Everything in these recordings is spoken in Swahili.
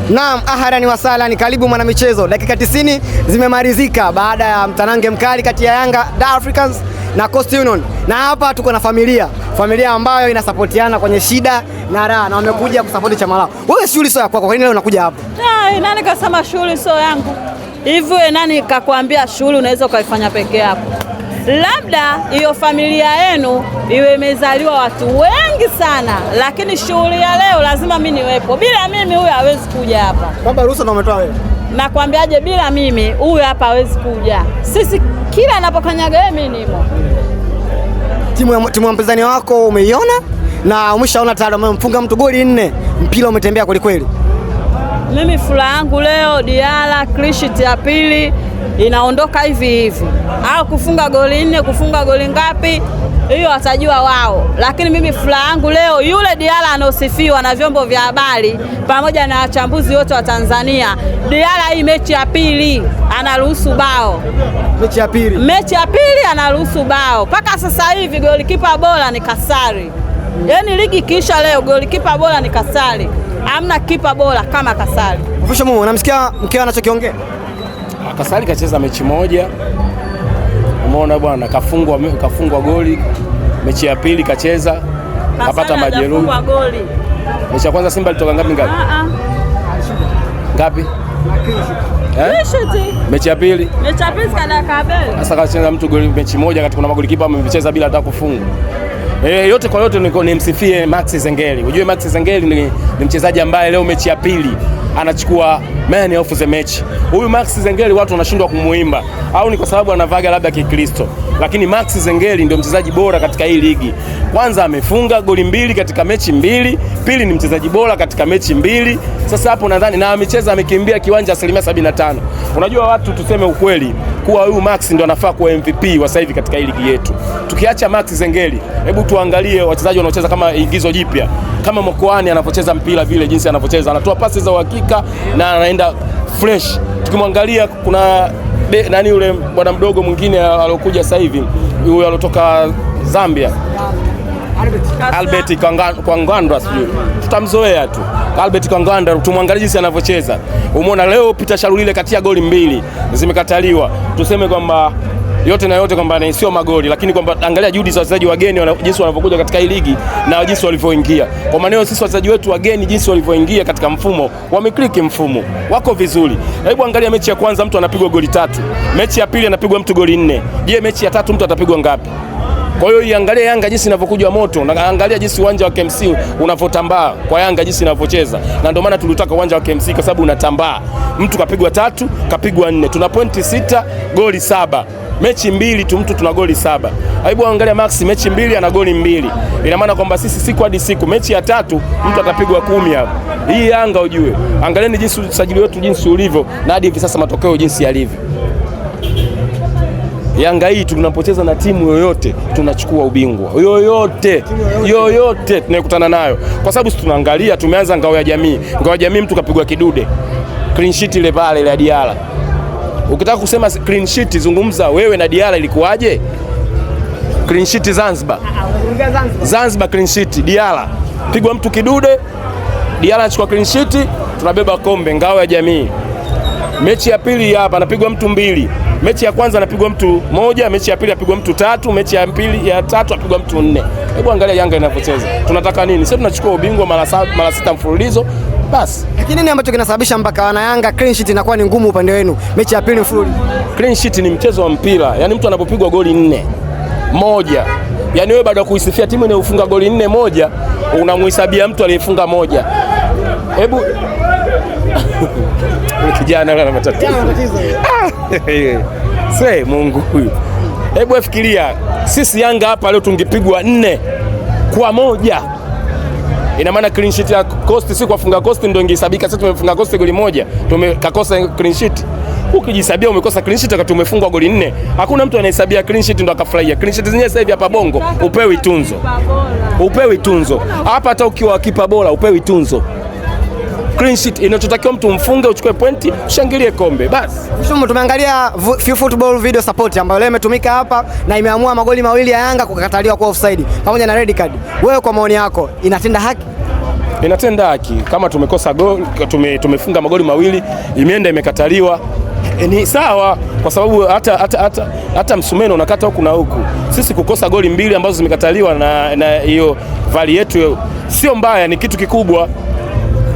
Naam, ahlan wa sahlan, karibu mwana michezo. Dakika 90 zimemalizika baada ya mtanange mkali kati ya Yanga The Africans na Coast Union. Na hapa tuko na familia ambayo inasapotiana kwenye shida na raha, na wamekuja kusapoti chama lao. Wewe shughuli sio yako, kwa nini leo unakuja hapa? Nani kasema shughuli sio yangu? Hivyo nani kakwambia shughuli unaweza ukaifanya peke yako? Labda hiyo familia yenu iwe imezaliwa watu wengi sana, lakini shughuli ya leo lazima mimi niwepo. Bila mimi huyu hawezi kuja hapa. Kwamba ruhusa na umetoa wewe? Nakwambiaje, bila mimi huyu hapa hawezi kuja. Sisi kila anapokanyaga yeye mimi nimo. Timu ya mpinzani wako umeiona na umeshaona tayari umemfunga mtu goli 4. Mpira umetembea kweli kweli. Mimi furaha yangu leo Diala clean sheet ya pili inaondoka hivi hivi. Au kufunga goli 4, kufunga goli ngapi, hiyo watajua wao. Lakini mimi furaha yangu leo yule Diala anaosifiwa na vyombo vya habari pamoja na wachambuzi wote wa Tanzania. Diala hii mechi ya pili anaruhusu bao. Mechi ya pili anaruhusu bao. Paka sasa hivi golikipa bora ni Kasari. Yaani ligi kisha leo golikipa bora ni Kasari. Hamna kipa bora kama Kasari. Mfusha mume, unamsikia mkeo anachokiongea? Kasari kacheza mechi moja. Umeona bwana, kafungwa goli. Mechi ya pili kacheza, kapata majeruhi. Mechi ya kwanza Simba alitoka ngapi? Ngapi? Mechi ya pili kada kabele. Sasa kacheza mtu goli mechi moja katika kuna magolikipa amecheza bila hata kufunga. Yote kwa yote nimsifie Max Zengeli. Unajue Max Zengeli ni mchezaji ambaye leo mechi ya pili anachukua man of the match. Huyu Max Zengeli watu wanashindwa kumuimba, au ni kwa sababu anavaga labda Kikristo, lakini Max Zengeli ndio mchezaji bora katika hii ligi. Kwanza amefunga goli 2 katika mechi 2, pili ni mchezaji bora katika mechi 2. Sasa hapo nadhani na amecheza, amekimbia kiwanja 75%. Unajua watu tuseme ukweli kuwa huyu Max ndio anafaa kuwa MVP wa sasa hivi katika hii ligi yetu. Tukiacha Max Zengeli, hebu tuangalie wachezaji wanaocheza kama igizo jipya, kama Mokoani anapocheza mpira vile jinsi anapocheza, anatoa pasi za uhakika na anaenda fresh. Tukimwangalia kuna nani yule bwana mdogo mwingine alokuja sasa hivi, yule alotoka Zambia, Albert Kangwanda, sio tutamzoea tu. Albert Kangwanda tumwangalie jinsi anavyocheza. Umeona leo Peter Sharulile katia goli 2 zimekataliwa. Tuseme kwamba yote na yote kwamba sio magoli, lakini kwamba angalia juhudi za wachezaji wageni jinsi wanavyokuja katika hii ligi na jinsi walivyoingia. Kwa maana sisi wachezaji wetu wageni jinsi walivyoingia katika mfumo, wameclick mfumo, wako vizuri. Hebu angalia mechi ya kwanza mtu anapigwa goli 3. Mechi ya pili anapigwa mtu goli 4. Je, mechi ya tatu mtu atapigwa ngapi? Kwa hiyo iangalie Yanga jinsi inavyokuja moto, na angalia jinsi uwanja wa KMC unavyotambaa kwa Yanga jinsi inavyocheza. Na ndio maana tulitaka uwanja wa KMC kwa sababu unatambaa. Mtu kapigwa 3, kapigwa 4. Tuna pointi 6, goli 7. Mechi 2 tu mtu tuna goli 7. Hebu angalia Max mechi 2 ana goli 2. Ina maana kwamba sisi siku hadi siku mechi ya 3 mtu atapigwa 10 hapo. Hii Yanga ujue. Angalieni jinsi usajili wetu jinsi ulivyo na hadi hivi sasa matokeo jinsi yalivyo. Yanga hii tunapocheza na timu yoyote tunachukua ubingwa. Yoyote tunayokutana nayo. Kwa sababu tunaangalia tumeanza ngao ya jamii. Ngao ya jamii mtu kapigwa kidude. Clean sheet ile pale ile Diala. Ukitaka kusema clean sheet zungumza wewe na Diala ilikuwaje? Clean sheet Zanzibar clean sheet Diala. Pigwa mtu kidude, Diala anachukua clean sheet, tunabeba kombe ngao ya jamii. Mechi ya pili hapa anapigwa mtu 2. Mechi ya kwanza anapigwa mtu 1, mechi ya pili anapigwa mtu 3, mechi ya pili ya tatu anapigwa mtu 4. Hebu angalia Yanga inapocheza. Tunataka nini? Sisi tunachukua ubingwa mara 6 mfululizo. Basi. Lakini nini ambacho kinasababisha mpaka wana Yanga clean sheet inakuwa ni ngumu upande wenu? Mechi ya pili mfululizo. Clean sheet ni mchezo wa mpira. Yaani mtu anapopigwa goli 4-1. Yaani wewe baada ya kuisifia timu inayofunga goli 4-1, unamhesabia mtu aliyefunga 1. Hebu kijana ana matatizo. Sasa Mungu huyu. Hebu fikiria sisi Yanga hapa leo tungepigwa 4-1. Ina maana clean sheet ya Coast si kufunga Coast ndio ingehesabika. Sasa tumefunga Coast goli 1, tumekakosa clean sheet. Ukijisabia umekosa clean sheet wakati umefungwa goli 4. Hakuna mtu anahesabia clean sheet ndo akafurahia. Clean sheet zenyewe sasa hivi hapa Bongo upewi tunzo. Hapa hata ukiwa kipa bora upewi tunzo. Clean sheet inachotakiwa mtu mfunge, uchukue pointi, ushangilie kombe basi. Tumeangalia football video support ambayo leo imetumika hapa na imeamua magoli 2 ya Yanga kukataliwa kwa offside pamoja na red card. Wewe kwa maoni yako inatenda haki? inatenda haki. Kama tumekosa goli, tumefunga magoli mawili, imeenda imekataliwa, ni sawa, kwa sababu hata msumeno unakata huku na huku. Sisi kukosa goli mbili ambazo zimekataliwa na hiyo vali yetu sio mbaya, ni kitu kikubwa,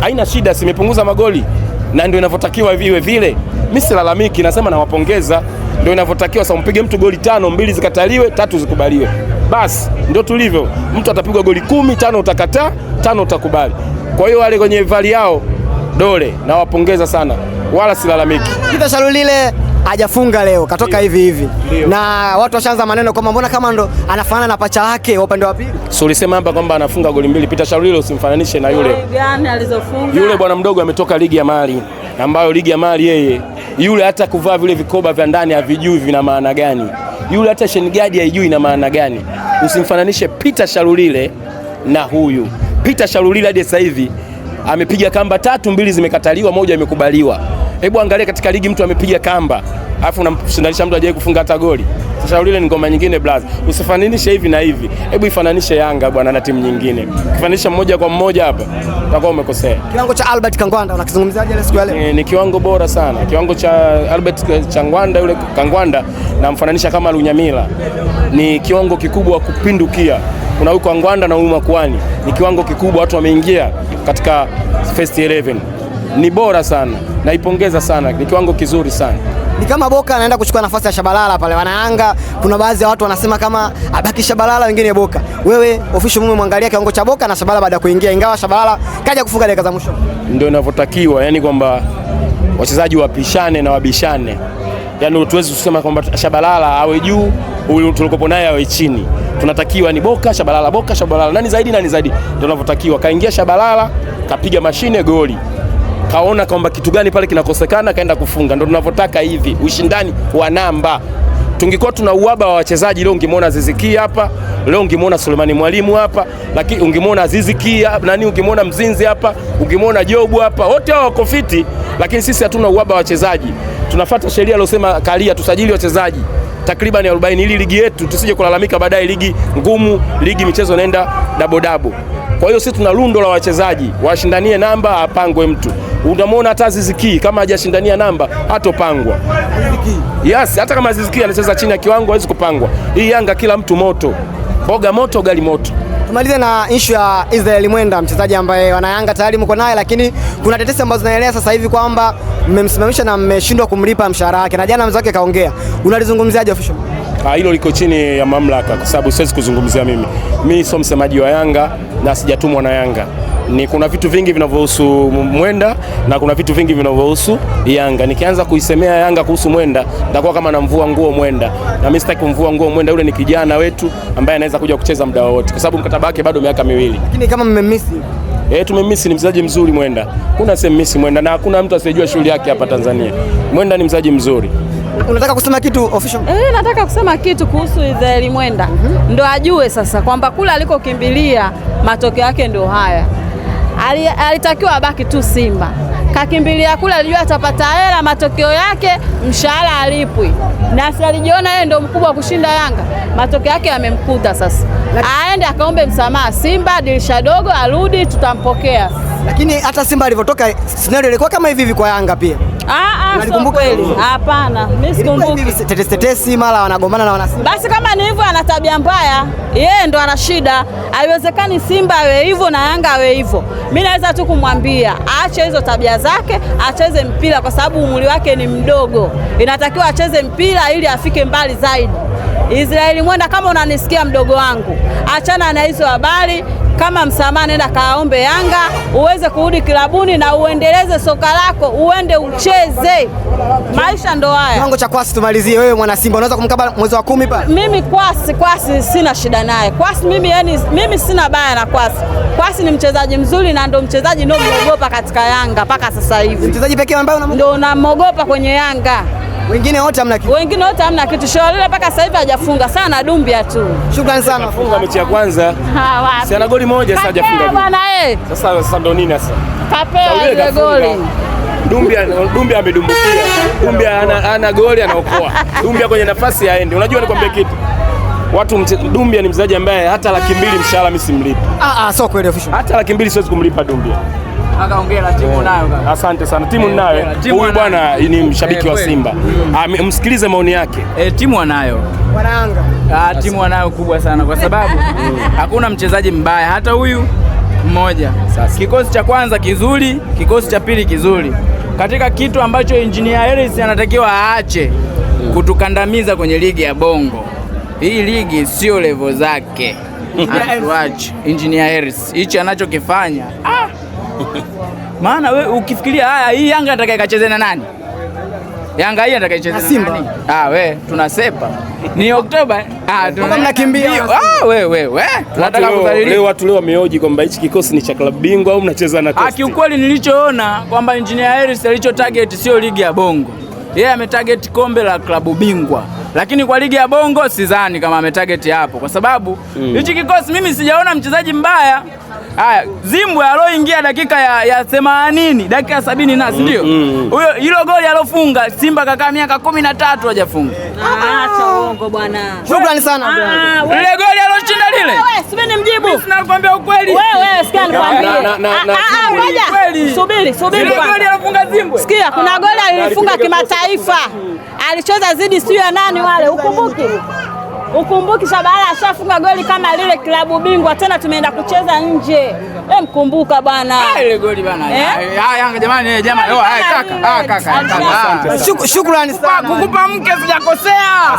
haina shida, simepunguza magoli na ndio inavyotakiwa iwe vile. Mimi silalamiki, nasema nawapongeza, ndio inavyotakiwa. Sasa mpige mtu goli 5, 2 zikataliwe, 3 zikubaliwe, basi ndio tulivyo. Mtu atapigwa goli 10, 5 utakataa, 5 utakubali. Kwa hiyo wale kwenye vali yao dole, nawapongeza sana, wala silalamiki. Peter Shalulile hajafunga leo, katoka hivi na watu washaanza maneno kwamba mbona kama ndo anafanana na pacha wake wa upande wa pili. So ulisema hapa kwamba anafunga goli 2. Peter Shalulile usimfananishe na yule gani alizofunga. Yule bwana mdogo ametoka ligi ya Mali, ambayo ligi ya Mali yeye yule hata kuvaa vile vikoba vya ndani havijui vina maana gani. Yule hata shenigadi haijui ina maana gani. Usimfananishe Peter Shalulile na huyu. Peter Shalulile hadi sasa hivi amepiga kamba 3, 2 zimekataliwa, 1 imekubaliwa. Hebu angalia katika ligi mtu amepiga kamba, alafu unamshindanisha mtu ajaye kufunga hata goli. Sasa Shalulile ni ngoma nyingine blaza. Usifananishe hivi na hivi. Hebu ifananishe Yanga bwana na timu nyingine. Ukifananisha mmoja kwa mmoja hapa, utakuwa umekosea. Kiwango cha Albert Kangwanda unakizungumziaje leo siku ya leo? Ni kiwango bora sana. Kiwango cha Albert Kangwanda, yule Kangwanda namfananisha kama Lunyamila. Ni kiwango kikubwa kupindukia. Kuna huko Kangwanda na huyu Makuani. Ni kiwango kikubwa, watu wameingia katika first 11. Ni bora sana. Naipongeza sana. Ni kiwango kizuri sana. Ni kama Boka anaenda kuchukua nafasi ya Shabalala pale. Wanayanga kuna baadhi ya watu wanasema kama abaki Shabalala, wengine Boka. Wewe official mume mwangalia kiwango cha Boka na Shabalala baada ya kuingia, ingawa Shabalala kaja kufunga dakika za mwisho. Ndio inavyotakiwa, yani kwamba wachezaji wapishane na wabishane. Yani tuwezi kusema kwamba Shabalala awe juu, huyu tulikopo naye awe chini. Tunatakiwa ni Boka, Shabalala, Boka, Shabalala. Nani zaidi? Ndio inavyotakiwa. Kaingia Shabalala, kapiga mashine goli. Kaona kwamba kitu gani pale kinakosekana, kaenda kufunga. Ndio tunavyotaka hivi, ushindani wa namba. Tungekuwa tuna uhaba wa wachezaji, leo ungemwona Aziz Ki hapa, leo ungemwona Sulemani Mwalimu hapa, lakini ungemwona Aziz Ki hapa, ungemwona Mzinzi hapa, ungemwona Jobu hapa, wote hao wako fiti, lakini sisi hatuna uhaba wa wachezaji. Tunafuata sheria aliyosema Kalia, tusajili wachezaji takriban 40 ili ligi yetu tusije kulalamika baadaye ligi ngumu, ligi michezo naenda double. Kwa hiyo sisi tuna lundo la wachezaji, washindanie namba, apangwe mtu. Unamwona hata Aziz Ki kama hajashindania namba hatopangwa. Yes, hata kama Aziz Ki anacheza chini ya kiwango hawezi kupangwa. Hii Yanga kila mtu moto. Boga moto, gali moto. Tumalize na issue ya Israel Mwenda, mchezaji ambaye wana Yanga tayari mko naye, lakini kuna tetesi ambazo zinaelea sasa hivi kwamba mmemsimamisha na mmeshindwa kumlipa mshahara wake, na jana mzee wake kaongea. Unalizungumziaje official? Hilo liko chini ya mamlaka, kwa sababu siwezi kuzungumzia mimi. Mimi sio msemaji wa Yanga na sijatumwa na Yanga. Kuna vitu vingi vinavyohusu Mwenda na kuna vitu vingi vinavyohusu Yanga. Nikianza kuisemea Yanga kuhusu Mwenda, nitakuwa kama namvua nguo Mwenda. Na mimi sitaki kumvua nguo Mwenda, yule ni kijana wetu ambaye anaweza kuja kucheza muda wote, kwa sababu mkataba wake bado miaka 2. Lakini kama mmemmisi? Tumemmisi, ni mchezaji mzuri Mwenda. Kuna semmisi Mwenda na hakuna mtu asiyejua shughuli yake hapa Tanzania. Mwenda ni mchezaji mzuri. Unataka kusema kitu official? Nataka kusema kitu kuhusu Israel Mwenda. Ndo ajue sasa kwamba kula alikokimbilia matokeo yake ndio haya. Alitakiwa abaki tu Simba. Kakimbilia kule, alijua atapata hela, matokeo yake mshahara alipwi. Na si alijiona yeye ndio mkubwa kushinda Yanga. Matokeo yake yamemkuta sasa. Aende akaombe msamaha Simba, dirisha dogo, arudi, tutampokea. Lakini hata Simba alivyotoka scenario ilikuwa kama hivi kwa Yanga pia. Sio kweli. Hapana, mimi sikumbuki. Tetesi mara wanagombana na wanasimba. Basi kama ni hivyo, ana tabia mbaya. Yeye ndo ana shida. Haiwezekani Simba awe hivyo na Yanga awe hivyo. Mimi naweza tu kumwambia aache hizo tabia zake, acheze mpira kwa sababu umri wake ni mdogo. Inatakiwa acheze mpira ili afike mbali zaidi. Israel Mwenda, kama unanisikia mdogo wangu, achana na hizo habari. Kama msamaha, nenda kaombe Yanga uweze kurudi kilabuni na uendeleze soka lako, uende ucheze. Maisha ndo haya. Kiwango cha Kwasi tumalizie, wewe mwana Simba unaweza kumkaba mwezi wa 10 pale? Mimi Kwasi sina shida naye. Kwasi mimi sina baya na Kwasi. Kwasi ni mchezaji mzuri na ndo mchezaji ndio mmogopa katika Yanga mpaka sasa hivi. Mchezaji pekee ambaye ndio unammogopa kwenye Yanga. Wengine wote hamna kitu. Wengine wote hamna kitu. Shalulile mpaka sasa hivi hajafunga sana, Dumbia tu. Shukrani sana. Kafunga mechi ya kwanza. Si ana goli moja, sasa hajafunga. Bwana Sasa ndo nini sasa? Kapewa ile goli. Dumbia amedumbukia. Dumbia ana goli anaokoa. Dumbia kwenye nafasi aende. Unajua nikwambie kitu? Dumbia ni mchezaji ambaye hata 200,000 mshahara mimi simlipi. Sio kweli official. Hata 200,000 siwezi kumlipa Dumbia. Akaongea timu nayo kaka. Asante sana. Timu ninayo. Huyu bwana ni mshabiki wa Simba. Msikilize maoni yake. Timu wanayo. Wanayanga. Timu wanayo kubwa sana kwa sababu hakuna mchezaji mbaya hata huyu mmoja. Kikosi cha kwanza kizuri, kikosi cha pili kizuri. Katika kitu ambacho Engineer Hersi anatakiwa aache kutukandamiza kwenye ligi ya Bongo. Hii ligi sio level zake. Atuache Engineer Hersi. Hichi anachokifanya. Maana wewe ukifikiria hii Yanga atakayekacheza na nani? Yanga hii atakayecheza na Simba. We tunasepa. Ni Oktoba. Mnakimbia. We. Tunataka kudhalilika. Leo watu wamehoji kwamba hichi kikosi ni cha klabu bingwa au mnacheza na Coast. Kiukweli nilichoona kwamba Engineer Hersi alicho target sio ligi ya Bongo. Yeye ametarget kombe la klabu bingwa. Lakini kwa ligi ya Bongo sidhani kama ametarget hapo kwa sababu hichi kikosi mimi sijaona mchezaji mbaya. Zimbwe aloingia dakika ya 80, dakika ya 70 na ndio. Huyo hilo goli alofunga Simba kakaa miaka 13 hajafunga. Acha uongo bwana. Shukrani sana. Ile goli aloshinda lile. Wewe subiri mjibu. Mimi sinakwambia ukweli. Wewe sikia nikwambie. Ngoja. Subiri. Ile goli alofunga Zimbwe. Sikia kuna goli alifunga kimataifa. Alicheza zidi sio ya nani wale? Ukumbuki Shabala ashafunga goli kama lile klabu bingwa tena tumeenda kucheza nje. Mkumbuka bwana. Ile goli bwana. Yanga jamani, kaka. Shukrani sana. Kukupa mke sijakosea.